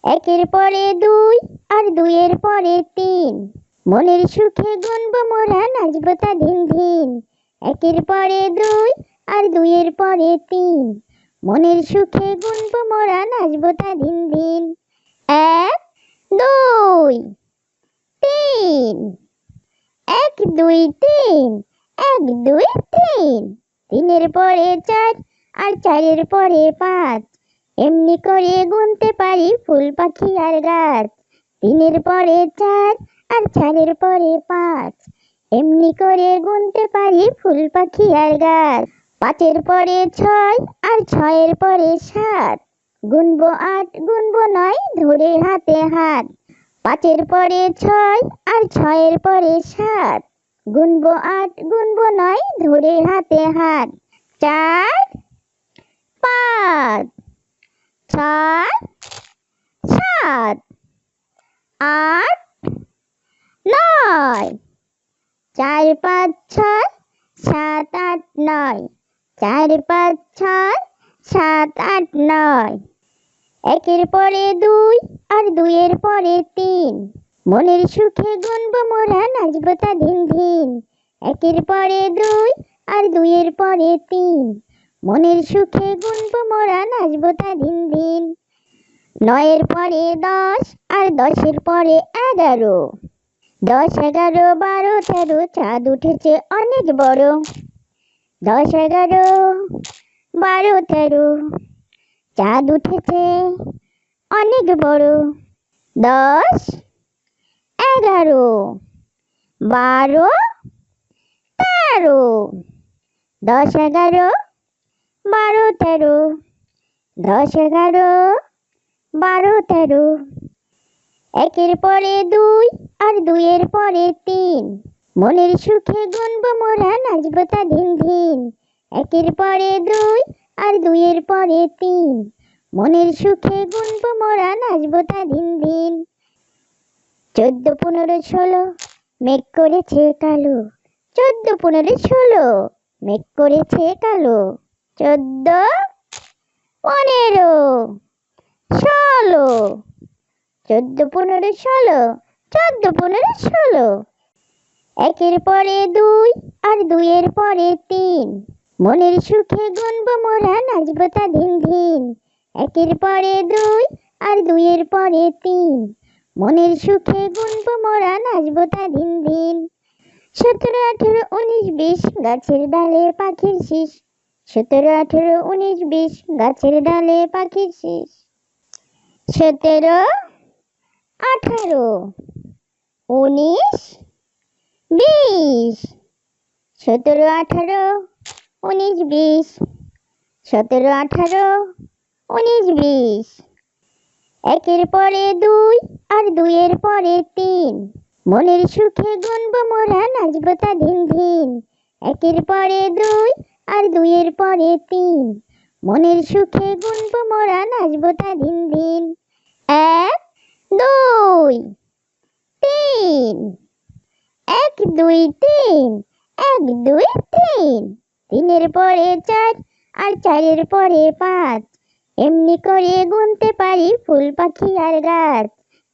একের পরে দুই আর দুইয়ের পরে তিন, মনের সুখে গুনবো মোরা নাচবো তা ধিন ধিন। একের পরে দুই আর দুইয়ের পরে তিন, মনের সুখে গুনবো মোরা নাচবো তা ধিন ধিন। এক দুই তিন, এক দুই তিন, এক দুই তিন। তিনের পরে চার আর চারের পরে পাঁচ, এমনি করে গুনতে পারি ফুল পাখি আর গাছ। তিনের পরে চার আর চারের পরে পাঁচ, এমনি করে গুনতে পারি ফুল পাখি আর গাছ। পাঁচের পরে ছয় আর ছয়ের পরে সাত, গুনবো আট গুনবো নয় ধরে হাতে হাত। পাঁচের পরে ছয় আর ছয়ের পরে সাত, গুনবো আট গুনবো নয় ধরে হাতে হাত। চার পাঁচ ছয় সাত আট নয়, চার পাঁচ ছয় সাত আট নয়, চার পাঁচ ছয় সাত আট নয়। একের পরে দুই আর দুইয়ের পরে তিন, মনের সুখে গুনবো মোরা নাচবো তা ধিন ধিন। একের পরে দুই আর দুইয়ের পরে তিন, মনের সুখে গুনবো মোরা নাচবো তা ধিন ধিন। নয়ের পরে দশ আর দশের পরে এগারো, দশ এগারো বারো তেরো, চাঁদ উঠেছে অনেক বড়। দশ এগারো বারো তেরো, চাঁদ উঠেছে অনেক বড়। দশ এগারো বারো তেরো, দশ এগারো বারো তেরো, দশ এগারো বারো তেরো। একের পরে দুই আর দুইয়ের পরে তিন, মনের সুখে গুনবো মোরা নাচবো তা ধিন ধিন। একের পরে দুই আর দুইয়ের পরে তিন, মনের সুখে গুনবো মোরা নাচবো তা ধিন ধিন। 14 15 16, মেঘ করেছে কালো। 14 15 16, মেঘ করেছে কালো। 14 15 16, 14 15 16, 14 15 16। একের পরে দুই আর দুইয়ের পরে তিন, মনের সুখে গুনবো মোরা নাচবো তা ধিন ধিন। একের পরে দুই আর দুইয়ের পরে তিন, মনের সুখে গুনবো মোরা নাচবো তা ধিন ধিন। 17 18 19 20, গাছের ডালে পাখির শীষ। 17 18 19 20, গাছের ডালে পাখির শীষ। 17 18 19 20, 17 18 19 20, 17 18 19 20। একের পরে দুই আর দুইয়ের পরে তিন, মনের সুখে গুনবো মোরা নাচবো তা ধিন ধিন। একের পরে দুই আর দুইয়ের পরে তিন, মনের সুখে গুনবো মোরা নাচবো তা ধিন ধিন। এক দুই তিন, এক দুই তিন, এক দুই তিন। তিনের পরে চার আর চারের পরে পাঁচ, এমনি করে গুনতে পারি ফুল পাখি আর গাছ।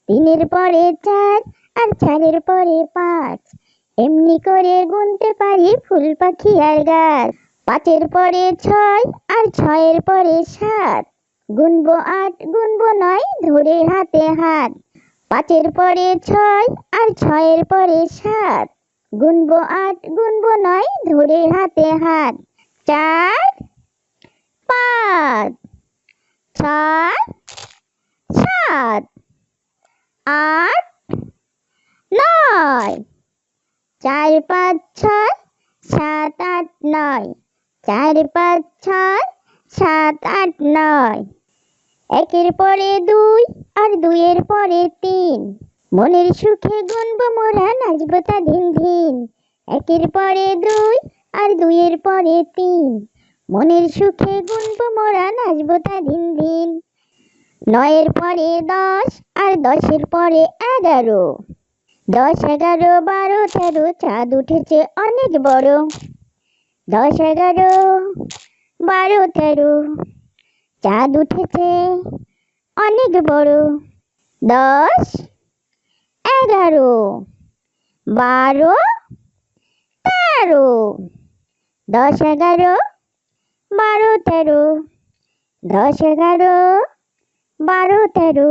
তিনের পরে চার আর চারের পরে পাঁচ, এমনি করে গুনতে পারি ফুল পাখি আর গাছ। পাঁচের পরে ছয় আর ছয়ের পরে সাত, গুনবো আট গুনবো নয় ধরে হাতে হাত। পাঁচের পরে ছয় আর ছয়ের পরে সাত, গুনবো আট গুনবো নয় ধরে হাতে হাত। চার পাঁচ ছয় সাত আট নয়, চার পাঁচ ছয় সাত আট নয়, চার পাঁচ ছয় সাত আট নয়। একের পরে দুই আর দুইয়ের পরে তিন, মনের সুখে গুনবো মোরা নাচবো তা ধিন ধিন। একের পরে দুই আর দুইয়ের পরে তিন, মনের সুখে গুনবো মোরা নাচবো তা ধিন ধিন। নয়ের পরে দশ আর দশের পরে এগারো, দশ এগারো বারো তেরো, চাঁদ উঠেছে অনেক বড়। দশ এগারো বারো তেরো, চাঁদ উঠেছে অনেক বড়। 10, 11, 12, 13, 10, 11, 12, 13, 10, 11, 12, 13,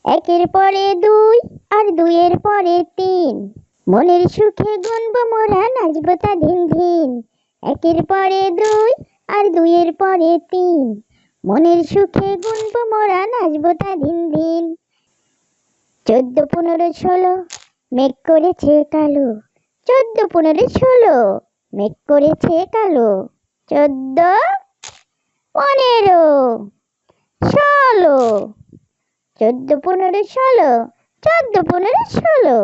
একের পরে দুই আর দুইয়ের পরে তিন, মনের সুখে গুনবো মোরা নাচবো তা ধিন ধিন। একের পরে দুই আর দুইয়ের পরে তিন, মনের সুখে গুনবো মোরা নাচবো তা ধিন ধিন। 14, 15, 16, মেঘ করেছে কালো। 14, 15, 16, মেঘ করেছে কালো। 14, 15, 16, 14, 15, 16, 14, 15, 16,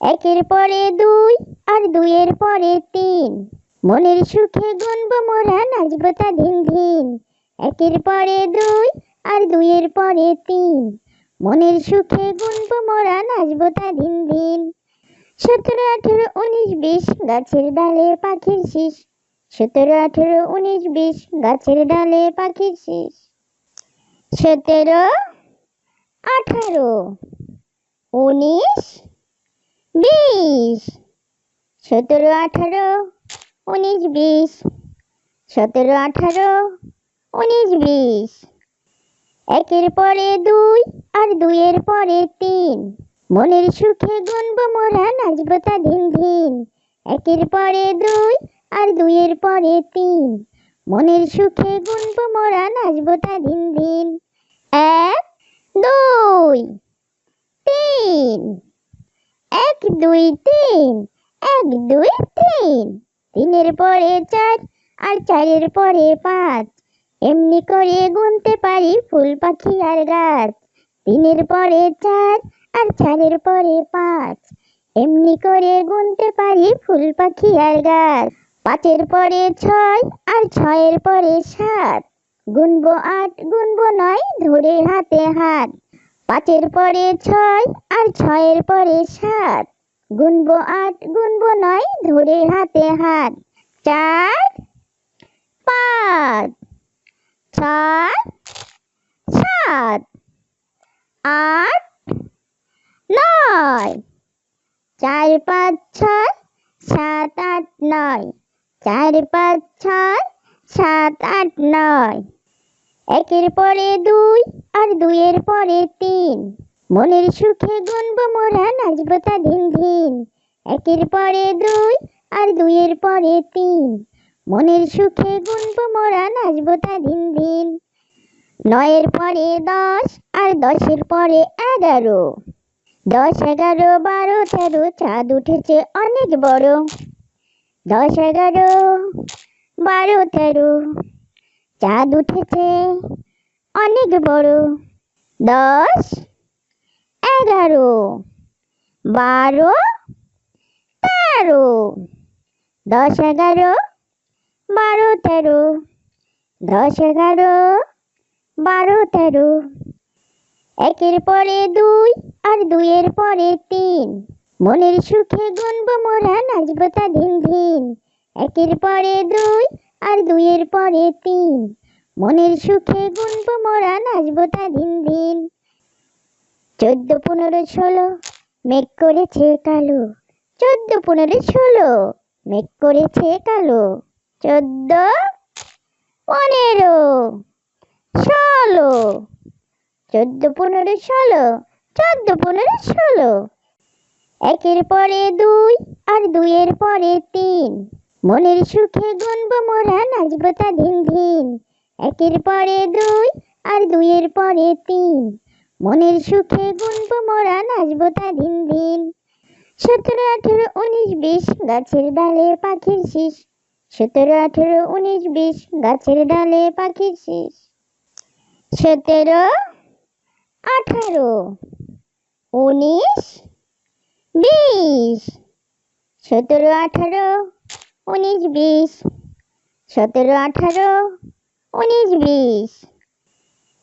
একের পরে দুই আর দুইয়ের পরে তিন, মনের সুখে গুনবো মোরা নাচবো তা ধিন ধিন। একের পরে দুই আর দুইয়ের পরে তিন, মনের সুখে গুনবো মোরা নাচবো তা ধিন ধিন। 17, 18, 19, 20, গাছের ডালে পাখির শীষ। 17, 18, 19, 20, গাছের ডালে পাখির শীষ। 17, 18, 19, 20, 17, 18, 19, 20, 17, 18, 19, 20, একের পরে দুই আর দুইয়ের পরে তিন, মনের সুখে গুনবো মোরা নাচবো তা ধিন ধিন। একের পরে দুই আর দুইয়ের পরে তিন, মনের সুখে গুনবো মোরা নাচবো তা ধিন ধিন। 1, 2, 3, 1, 2, 3, 1, 2, 3, তিনের পরে চার আর চারের পরে পাঁচ, এমনি করে গুনতে পারি ফুল পাখি আর গাছ। তিনের পরে চার আর চারের পরে পাঁচ, এমনি করে গুনতে পারি ফুল পাখি আর গাছ। 5-এর পরে 6 আর 6-এর পরে 7, গুনবো 8, গুনবো 9, ধরে হাতে হাত। 5-এর পরে 6 আর 6-এর পরে 7, গুনবো 8, গুনবো 9, ধরে হাতে হাত। 4, 5, 6, 7, 8, 9, 4, 5, 6, 7, 8, 9, 4, 5, 6, 7, 8, 9, একের পরে দুই আর দুইয়ের পরে তিন, মনের সুখে গুনবো মোরা নাচবো তা ধিন ধিন। একের পরে দুই আর দুইয়ের পরে তিন, মনের সুখে গুনবো মোরা নাচবো তা ধিন ধিন। 9-এর পরে 10 আর 10-এর পরে 11, 10, 11, 12, 13, চাঁদ উঠেছে অনেক বড়। 10, 11, 12, 13, চাঁদ উঠেছে অনেক বড়। 10, 11, 12, 13, 10, 11, 12, 13, 10, 11, 12, 13, একের পরে দুই আর দুইয়ের পরে তিন, মনের সুখে গুনবো মোরা নাচবো তা ধিন ধিন। একের পরে দুই আর দুইয়ের পরে তিন, মনের সুখে গুনবো মোরা নাচবো তা ধিন ধিন। 14, 15, 16, মেঘ করেছে কালো। 14, 15, 16, মেঘ করেছে কালো। 14, 15, 16, 14, 15, 16, 14, 15, 16, একের পরে দুই আর দুইয়ের পরে তিন, মনের সুখে গুনবো মোরা নাচবো তা ধিন ধিন। একের পরে দুই আর দুইয়ের পরে তিন, মনের সুখে গুনবো মোরা নাচবো তা ধিন ধিন। 17, 18, 19, 20, গাছের ডালে পাখির শীষ। 17, 18, 19, 20, গাছের ডালে পাখির শীষ। 17, 18, 19, 20, 17, 18, 19, 20, 17, 18, 19, 20,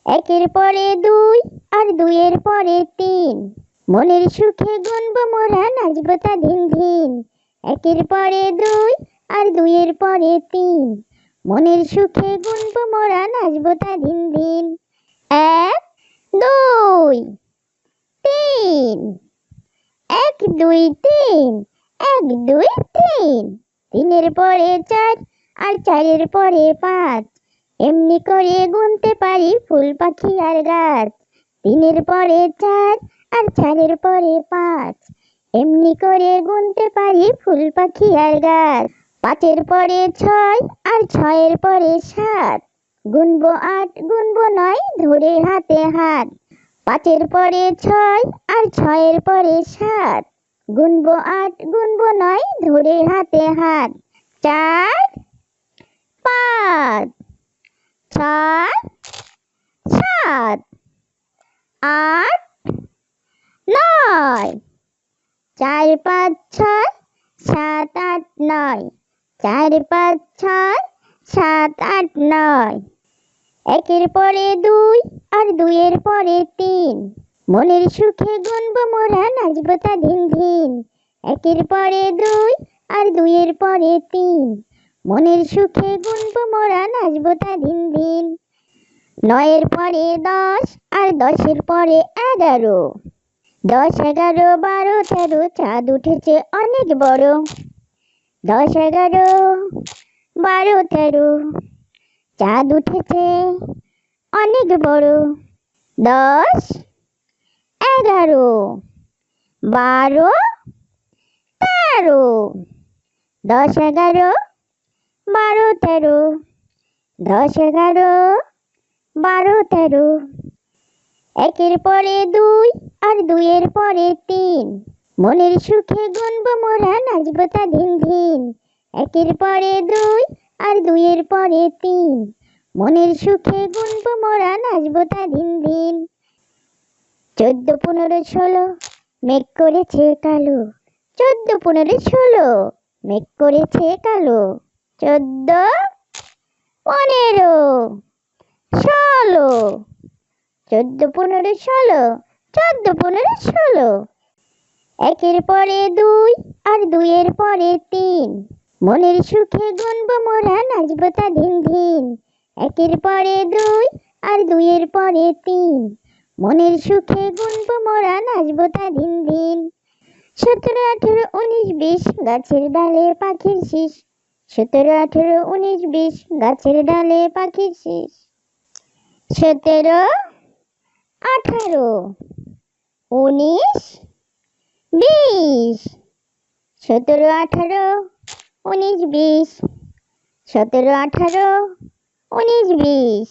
একের পরে দুই আর দুইয়ের পরে তিন, মনের সুখে গুনবো মোরা নাচবো তা ধিন ধিন। একের পরে দুই আর দুইয়ের পরে তিন, মনের সুখে গুনবো মোরা নাচবো তা ধিন ধিন। 1, 2, দুই তিন, 1 2 3, 1 2 3। 3-এর পরে 4 আর 4-এর পরে 5, এমনি করে গুনতে পারি ফুল পাখি আর গাছ। 3-এর পরে 4 আর 4-এর পরে 5, এমনি করে গুনতে পারি ফুল পাখি আর গাছ। 5-এর পরে 6 আর 6-এর পরে 7, গুনবো 8 গুনবো 9 ধরে হাতে হাত। 5-এর পরে 6 আর 6-এর পরে 7, গুনবো 8 গুনবো 9 ধরে হাতে হাত। 4 5 6 7 8 9, 4 5 6 7 8 9, 4 5 6 7 8 9। 1-এর পরে 2 আর 2-এর পরে 3, মনের সুখে গুনবো মোরা নাচবো তা ধিন ধিন। 1-এর পরে 2 আর 2-এর পরে 3, মনের সুখে গুনবো মোরা নাচবো তা ধিন ধিন। 9-এর পরে 10 আর 10-এর পরে 11, 10 11 12 13, চাঁদ উঠেছে অনেক বড়। 10 11 12 13, চাঁদ উঠেছে অনেক বড়। 10 11 12 13, 10 11 12 13, 10 11 12 13। 1-এর পরে 2 আর 2-এর পরে 3, মনের সুখে গুনবো মোরা নাচবো তা ধিন ধিন। 1-এর পরে 2 আর 2-এর পরে 3, মনের সুখে গুনবো মোরা নাচবো তা ধিন ধিন। 14 15 16, মেঘ করেছে কালো। 14 15 16, মেঘ করেছে কালো। 14 15 16, 14 15 16, 14 15 16। 1-এর পরে 2 আর 2-এর পরে 3, মনের সুখে গুনবো মোরা নাচবো তা ধিন ধিন। 1-এর পরে 2 আর 2-এর পরে 3, মনের সুখে গুনবো মোরা নাচবো তা ধিন ধিন। 17 18 19 20, গাছের ডালে পাখির শিশ। 17 18 19 20, গাছের ডালে পাখির শিশ। 17 18 19 20, 17 18 19 20, 17 18 19 20।